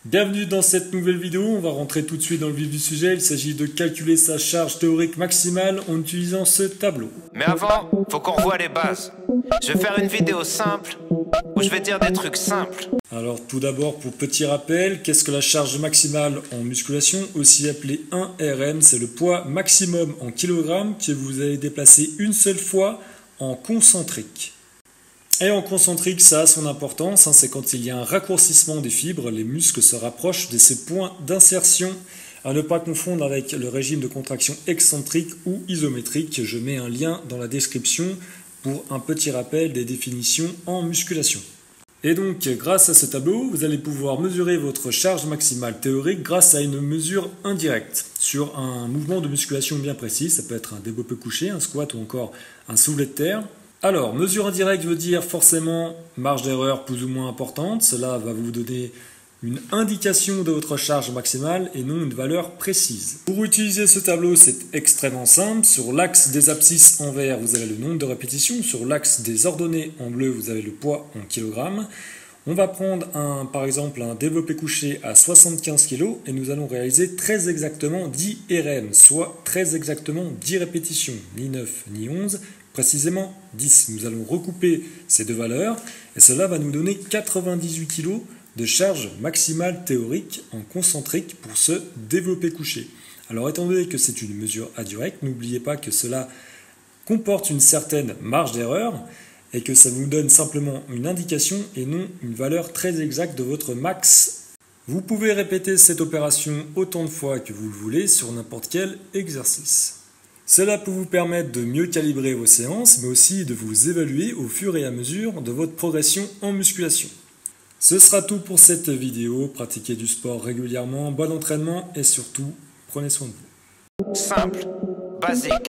Bienvenue dans cette nouvelle vidéo, on va rentrer tout de suite dans le vif du sujet. Il s'agit de calculer sa charge théorique maximale en utilisant ce tableau. Mais avant, faut qu'on revoie les bases. Je vais faire une vidéo simple où je vais dire des trucs simples. Alors tout d'abord, pour petit rappel, qu'est-ce que la charge maximale en musculation, aussi appelée 1RM? C'est le poids maximum en kilogrammes que vous allez déplacer une seule fois en concentrique. Et en concentrique, ça a son importance, c'est quand il y a un raccourcissement des fibres, les muscles se rapprochent de ces points d'insertion, à ne pas confondre avec le régime de contraction excentrique ou isométrique. Je mets un lien dans la description pour un petit rappel des définitions en musculation. Et donc, grâce à ce tableau, vous allez pouvoir mesurer votre charge maximale théorique grâce à une mesure indirecte sur un mouvement de musculation bien précis. Ça peut être un développé couché, un squat ou encore un soulevé de terre. Alors, mesure indirecte veut dire forcément marge d'erreur plus ou moins importante. Cela va vous donner une indication de votre charge maximale et non une valeur précise. Pour utiliser ce tableau, c'est extrêmement simple. Sur l'axe des abscisses en vert, vous avez le nombre de répétitions. Sur l'axe des ordonnées en bleu, vous avez le poids en kilogrammes. On va prendre par exemple un développé couché à 75 kg et nous allons réaliser très exactement 10 RM, soit très exactement 10 répétitions, ni 9 ni 11, précisément 10. Nous allons recouper ces deux valeurs et cela va nous donner 98 kg de charge maximale théorique en concentrique pour ce développé couché. Alors étant donné que c'est une mesure indirecte, n'oubliez pas que cela comporte une certaine marge d'erreur et que ça vous donne simplement une indication et non une valeur très exacte de votre max. Vous pouvez répéter cette opération autant de fois que vous le voulez sur n'importe quel exercice. Cela peut vous permettre de mieux calibrer vos séances, mais aussi de vous évaluer au fur et à mesure de votre progression en musculation. Ce sera tout pour cette vidéo. Pratiquez du sport régulièrement, bon entraînement et surtout, prenez soin de vous. Simple, basique.